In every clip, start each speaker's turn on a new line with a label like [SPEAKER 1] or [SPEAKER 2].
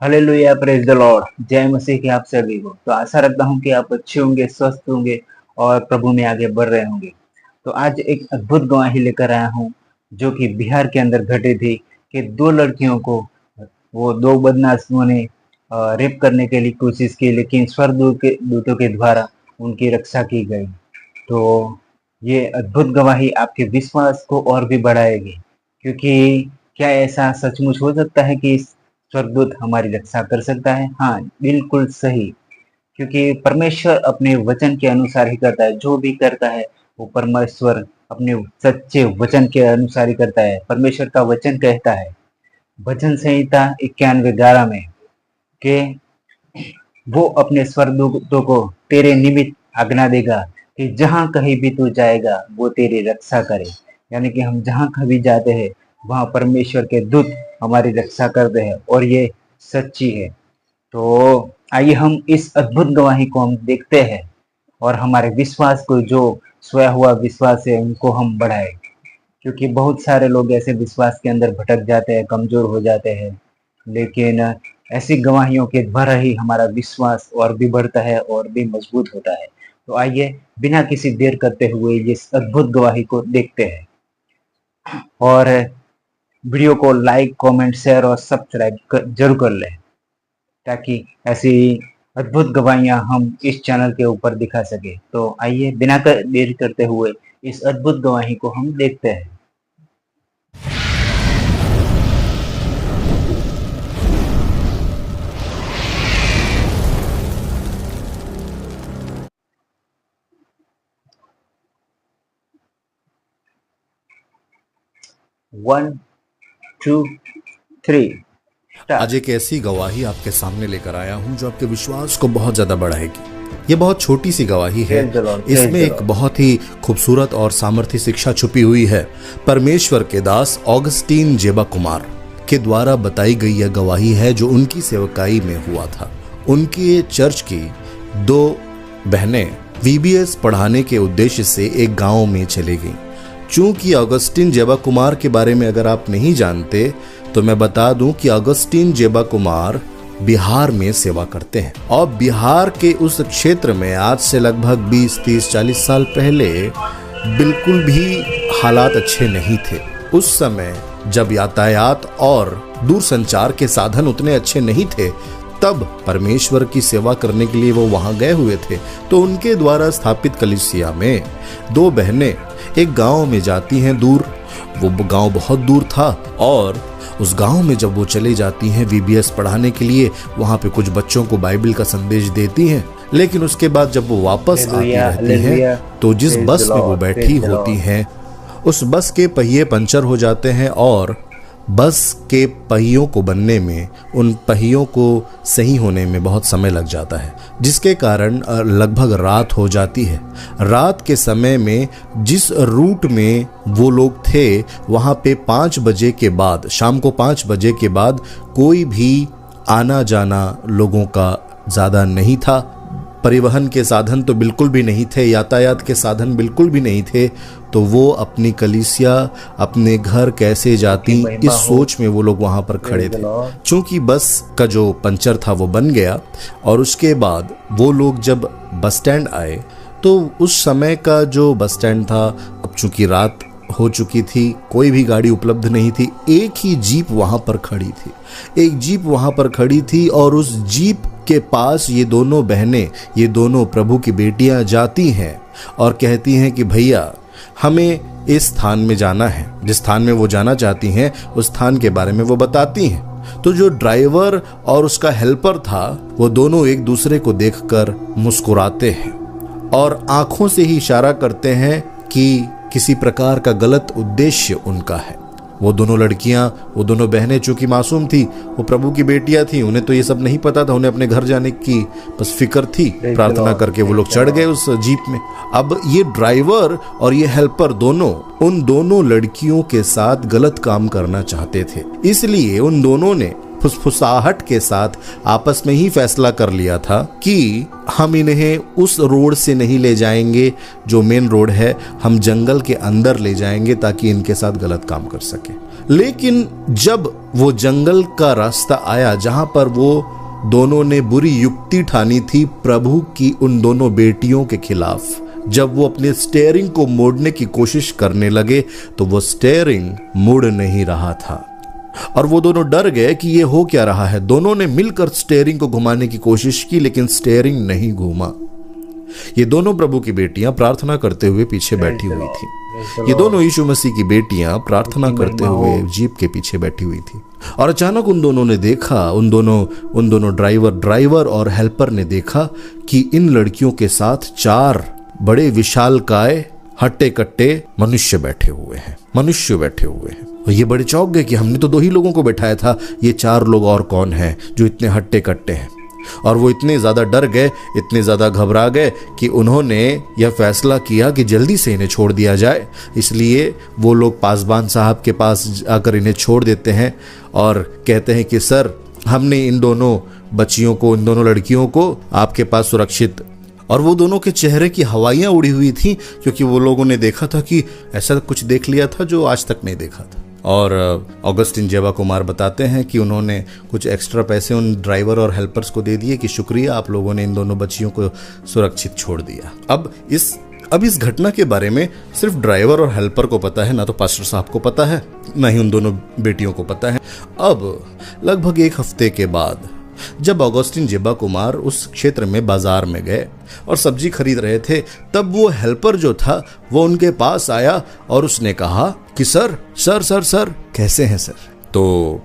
[SPEAKER 1] Hallelujah, praise the Lord. जय मसीह की आप सभी को। तो आशा रखता हूँ कि आप अच्छे होंगे, स्वस्थ होंगे और प्रभु में आगे बढ़ रहे होंगे। तो आज एक अद्भुत गवाही लेकर आया हूँ जो कि बिहार के अंदर घटी थी कि दो लड़कियों को वो दो बदमाशों ने रेप करने के लिए कोशिश की, लेकिन स्वर्गदूतों के द्वारा उनकी रक्षा की गई। तो ये अद्भुत गवाही आपके विश्वास को और भी बढ़ाएगी, क्योंकि क्या ऐसा सचमुच हो सकता है कि स्वर्गदूत हमारी रक्षा कर सकता है? हाँ, बिल्कुल सही। क्योंकि परमेश्वर अपने वचन के अनुसार ही करता है। जो भी करता है वो परमेश्वर अपने सच्चे वचन के अनुसार ही करता है। परमेश्वर का वचन कहता है भजन संहिता 91:11 में कि वो अपने स्वर्गदूतों को तेरे निमित्त आज्ञा देगा कि जहां कहीं भी तू जाएगा वो तेरी रक्षा करे। यानी कि हम जहां कभी जाते हैं वहां परमेश्वर के दूत हमारी रक्षा करते हैं, और ये सच्ची है। तो आइए हम इस अद्भुत गवाही को हम देखते हैं और हमारे विश्वास को, जो सोया हुआ विश्वास है, उनको हम बढ़ाएं। क्योंकि बहुत सारे लोग ऐसे विश्वास के अंदर भटक जाते हैं, कमजोर हो जाते हैं, लेकिन ऐसी गवाहियों के द्वारा ही हमारा विश्वास और भी बढ़ता है और भी मजबूत होता है। तो आइए बिना किसी देर करते हुए इस अद्भुत गवाही को देखते हैं, और वीडियो को लाइक, कमेंट, शेयर और सब्सक्राइब जरूर कर लें, ताकि ऐसी अद्भुत गवाहियां हम इस चैनल के ऊपर दिखा सके। तो आइए बिना देर करते हुए इस अद्भुत गवाही को हम देखते हैं। वन, टू, थ्री,
[SPEAKER 2] आज एक ऐसी गवाही आपके सामने लेकर आया हूं जो आपके विश्वास को बहुत ज्यादा बढ़ाएगी। ये बहुत छोटी सी गवाही है, इसमें एक बहुत ही खूबसूरत और सामर्थ्य शिक्षा छुपी हुई है। परमेश्वर के दास ऑगस्टीन जेबा कुमार के द्वारा बताई गई यह गवाही है जो उनकी सेवकाई में हुआ था। उनकी चर्च की दो बहनें VBS पढ़ाने के उद्देश्य से एक गांव में चली गईं। चूंकि ऑगस्टीन जेबा कुमार के बारे में अगर आप नहीं जानते तो मैं बता दूं कि ऑगस्टीन जेबा कुमार बिहार में सेवा करते हैं, और बिहार के उस क्षेत्र में आज से लगभग 20, 30, 40 साल पहले बिल्कुल भी हालात अच्छे नहीं थे। उस समय जब यातायात और दूरसंचार के साधन उतने अच्छे नहीं थे, तब परमेश्वर की सेवा करने के लिए वो वहां गए हुए थे। तो उनके द्वारा स्थापित कलीसिया में दो बहनें एक गांव में जाती हैं दूर। वो गांव बहुत दूर था, और उस गांव में जब वो चले जाती हैं VBS पढ़ाने के लिए, वहां पे कुछ बच्चों को बाइबल का संदेश देती हैं। लेकिन उसके बाद जब वो वापस आती रहती हैं तो जिस बस में वो बैठी होती हैं उस बस के पहिए पंचर हो जाते हैं, और बस के पहियों को बनने में, उन पहियों को सही होने में बहुत समय लग जाता है, जिसके कारण लगभग रात हो जाती है। रात के समय में जिस रूट में वो लोग थे वहाँ पे 5 बजे के बाद, शाम को 5 बजे के बाद कोई भी आना जाना लोगों का ज़्यादा नहीं था। परिवहन के साधन तो बिल्कुल भी नहीं थे, यातायात के साधन बिल्कुल भी नहीं थे। तो वो अपनी कलीसिया, अपने घर कैसे जाती, इस सोच में वो लोग वहां पर खड़े थे। चूंकि बस का जो पंचर था वो बन गया, और उसके बाद वो लोग जब बस स्टैंड आए तो उस समय का जो बस स्टैंड था, अब चूंकि रात हो चुकी थी, कोई भी गाड़ी उपलब्ध नहीं थी। एक ही जीप वहां पर खड़ी थी, एक जीप वहां पर खड़ी थी, और उस जीप के पास ये दोनों बहनें, ये दोनों प्रभु की बेटियां जाती हैं और कहती हैं कि भैया हमें इस स्थान में जाना है। जिस स्थान में वो जाना चाहती हैं उस स्थान के बारे में वो बताती हैं। तो जो ड्राइवर और उसका हेल्पर था वो दोनों एक दूसरे को देखकर मुस्कुराते हैं और आंखों से ही इशारा करते हैं कि किसी प्रकार का गलत उद्देश्य उनका है। वो दोनों लड़कियां, वो दोनों बहनें चूंकि मासूम थी, वो प्रभु की बेटियां थी, उन्हें तो ये सब नहीं पता था, उन्हें अपने घर जाने की बस फिक्र थी। प्रार्थना करके वो लोग चढ़ गए उस जीप में। अब ये ड्राइवर और ये हेल्पर दोनों उन दोनों लड़कियों के साथ गलत काम करना चाहते थे, इसलिए उन दोनों ने फुसफुसाहट के साथ आपस में ही फैसला कर लिया था कि हम इन्हें उस रोड से नहीं ले जाएंगे जो मेन रोड है, हम जंगल के अंदर ले जाएंगे ताकि इनके साथ गलत काम कर सके। लेकिन जब वो जंगल का रास्ता आया जहां पर वो दोनों ने बुरी युक्ति ठानी थी प्रभु की उन दोनों बेटियों के खिलाफ, जब वो अपने स्टेयरिंग को मोड़ने की कोशिश करने लगे तो वो स्टेयरिंग मुड़ नहीं रहा था और वो दोनों डर गए कि ये हो क्या रहा है। दोनों ने मिलकर स्टेयरिंग को घुमाने की कोशिश की लेकिन स्टेयरिंग नहीं घूमा। ये दोनों प्रभु की बेटियां प्रार्थना करते हुए पीछे बैठी हुई थी। ये दोनों यीशु मसीह की बेटियां प्रार्थना करते हुए जीप के पीछे बैठी हुई थी और अचानक उन दोनों ने देखा, उन दोनों ड्राइवर और हेल्पर ने देखा कि इन लड़कियों के साथ 4 बड़े विशालकाय हट्टे कट्टे मनुष्य बैठे हुए हैं। और ये बड़े चौंक गए कि हमने तो 2 ही लोगों को बैठाया था, ये 4 लोग और कौन हैं जो इतने हट्टे कट्टे हैं। और वो इतने ज्यादा डर गए, इतने ज्यादा घबरा गए कि उन्होंने यह फैसला किया कि जल्दी से इन्हें छोड़ दिया जाए। इसलिए वो लोग पासबान साहब के पास आकर इन्हें छोड़ देते हैं और कहते हैं कि सर, हमने इन दोनों बच्चियों को, इन दोनों लड़कियों को आपके पास सुरक्षित। और वो दोनों के चेहरे की हवाइयां उड़ी हुई थी क्योंकि वो लोगों ने देखा था कि ऐसा कुछ देख लिया था जो आज तक नहीं देखा था। और ऑगस्टिन जेबा कुमार बताते हैं कि उन्होंने कुछ एक्स्ट्रा पैसे उन ड्राइवर और हेल्पर्स को दे दिए कि शुक्रिया, आप लोगों ने इन दोनों बच्चियों को सुरक्षित छोड़ दिया। अब इस घटना के बारे में सिर्फ ड्राइवर और हेल्पर को पता है, ना तो पास्टर साहब को पता है, ना ही उन दोनों बेटियों को पता है। अब लगभग 1 हफ्ते के बाद जब ऑगस्टिन जेबा कुमार उस क्षेत्र में बाजार में गए और सब्जी खरीद रहे थे, तब वो हेल्पर जो था वो उनके पास आया और उसने कहा कि सर कैसे हैं सर। तो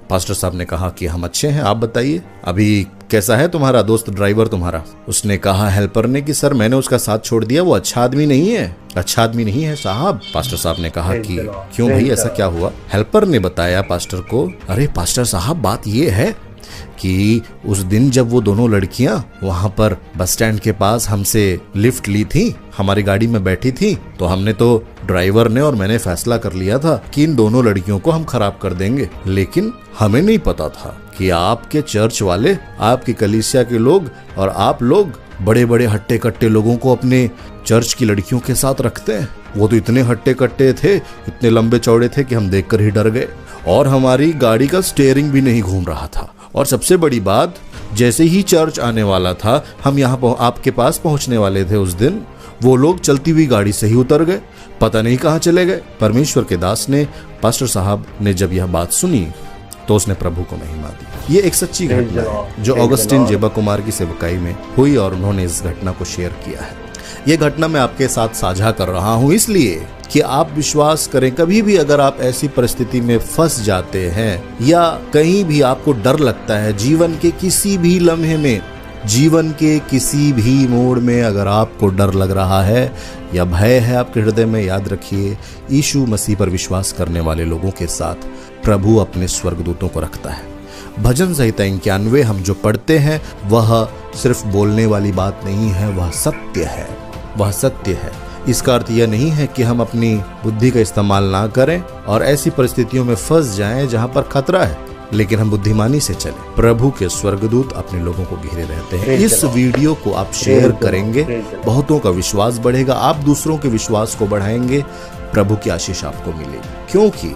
[SPEAKER 2] पास्टर साहब ने कहा कि हम अच्छे हैं, आप बताइए अभी कैसा है तुम्हारा दोस्त ड्राइवर तुम्हारा। उसने कहा हेल्पर ने कि सर मैंने उसका साथ छोड़ दिया, वो अच्छा आदमी नहीं है साहब। पास्टर साहब ने कहा कि क्यों भाई, ऐसा क्या हुआ। हेल्पर ने बताया पास्टर को, अरे पास्टर साहब बात ये है कि उस दिन जब वो दोनों लड़कियां वहां पर बस स्टैंड के पास हमसे लिफ्ट ली थी, हमारी गाड़ी में बैठी थी, तो हमने तो ड्राइवर ने और मैंने फैसला कर लिया था कि इन दोनों लड़कियों को हम खराब कर देंगे। लेकिन हमें नहीं पता था कि आपके चर्च वाले, आपकी कलीसिया के लोग और आप लोग बड़े बड़े हट्टे कट्टे लोगों को अपने चर्च की लड़कियों के साथ रखते हैं। वो तो इतने हट्टे कट्टे थे, इतने लंबे चौड़े थे कि हम देखकर ही डर गए और हमारी गाड़ी का स्टीयरिंग भी नहीं घूम रहा था। और सबसे बड़ी बात, जैसे ही चर्च आने वाला था, हम यहाँ आपके पास पहुंचने वाले थे उस दिन, वो लोग चलती हुई गाड़ी से ही उतर गए, पता नहीं कहाँ चले गए। परमेश्वर के दास ने, पास्टर साहब ने जब यह बात सुनी तो उसने प्रभु को महिमा दी। ये एक सच्ची घटना है जो ऑगस्टिन जेबा कुमार की सेवकाई में हुई और उन्होंने इस घटना को शेयर किया है। ये घटना मैं आपके साथ साझा कर रहा हूँ इसलिए कि आप विश्वास करें, कभी भी अगर आप ऐसी परिस्थिति में फंस जाते हैं या कहीं भी आपको डर लगता है, जीवन के किसी भी लम्हे में, जीवन के किसी भी मोड़ में अगर आपको डर लग रहा है या भय है आपके हृदय में, याद रखिए यीशु मसीह पर विश्वास करने वाले लोगों के साथ प्रभु अपने स्वर्गदूतों को रखता है। भजन संहिता 91 हम जो पढ़ते हैं वह सिर्फ बोलने वाली बात नहीं है, वह सत्य है। इसका अर्थ यह नहीं है कि हम अपनी बुद्धि का इस्तेमाल ना करें और ऐसी परिस्थितियों में फंस जाएं जहां पर खतरा है, लेकिन हम बुद्धिमानी से चलें। प्रभु के स्वर्गदूत अपने लोगों को घेरे रहते हैं। इस वीडियो को आप शेयर करेंगे, बहुतों का विश्वास बढ़ेगा, आप दूसरों के विश्वास को बढ़ाएंगे, प्रभु की आशीष आपको मिलेगी। क्योंकि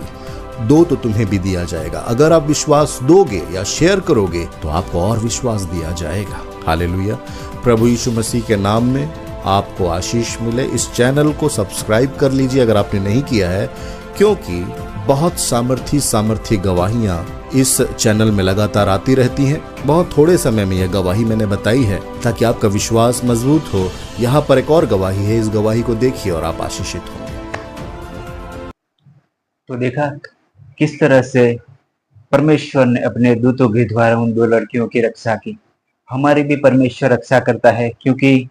[SPEAKER 2] दो तो तुम्हें भी दिया जाएगा, अगर आप विश्वास दोगे या शेयर करोगे तो आपको और विश्वास दिया जाएगा। हालेलुया। प्रभु यीशु मसीह के नाम में आपको आशीष मिले। इस चैनल को सब्सक्राइब कर लीजिए अगर आपने नहीं किया है, क्योंकि बहुत सामर्थी गवाहियां इस चैनल में लगातार आती रहती हैं। बहुत थोड़े समय में यह गवाही मैंने बताई है ताकि आपका विश्वास मजबूत हो। यहाँ पर एक और गवाही है, इस गवाही को देखिए और आप आशीषित होंगे।
[SPEAKER 1] तो देखा किस तरह से परमेश्वर ने अपने दूतों के द्वारा उन 2 लड़कियों की रक्षा की। हमारी भी परमेश्वर रक्षा करता है, क्योंकि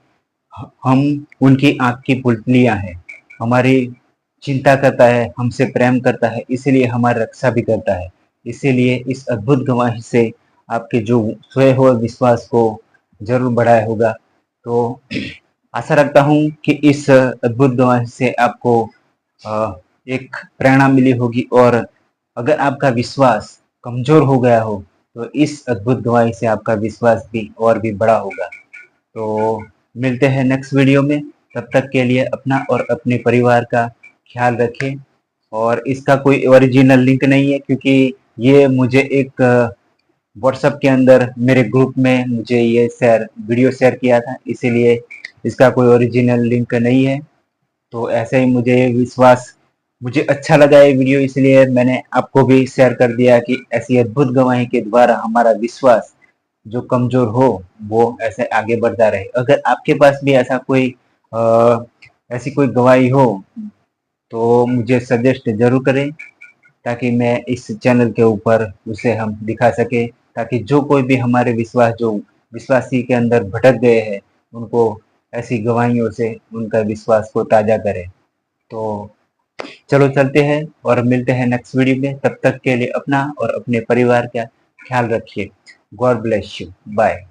[SPEAKER 1] हम उनकी आंख की पुतलियां हैं। हमारी चिंता करता है, हमसे प्रेम करता है, इसीलिए हमारी रक्षा भी करता है। इसीलिए इस अद्भुत गवाही से आपके जो सोए हुए विश्वास को जरूर बढ़ाया होगा। तो आशा रखता हूं कि इस अद्भुत गवाही से आपको एक प्रेरणा मिली होगी, और अगर आपका विश्वास कमजोर हो गया हो तो इस अद्भुत गवाही से आपका विश्वास भी और भी बड़ा होगा। तो मिलते हैं नेक्स्ट वीडियो में, तब तक के लिए अपना और अपने परिवार का ख्याल रखें। और इसका कोई ओरिजिनल लिंक नहीं है, क्योंकि ये मुझे एक व्हाट्सएप के अंदर मेरे ग्रुप में मुझे ये वीडियो शेयर किया था, इसीलिए इसका कोई ओरिजिनल लिंक नहीं है। तो ऐसे ही मुझे अच्छा लगा ये वीडियो, इसलिए मैंने आपको भी शेयर कर दिया कि ऐसी अद्भुत गवाही के द्वारा हमारा विश्वास जो कमजोर हो वो ऐसे आगे बढ़ता रहे। अगर आपके पास भी ऐसी कोई गवाही हो तो मुझे सजेस्ट जरूर करें, ताकि मैं इस चैनल के ऊपर उसे हम दिखा सके, ताकि जो कोई भी हमारे जो विश्वासी के अंदर भटक गए हैं, उनको ऐसी गवाहियों से उनका विश्वास को ताजा करें। तो चलो चलते हैं और मिलते हैं नेक्स्ट वीडियो में। तब तक के लिए अपना और अपने परिवार का ख्याल रखिए। God bless you. बाय।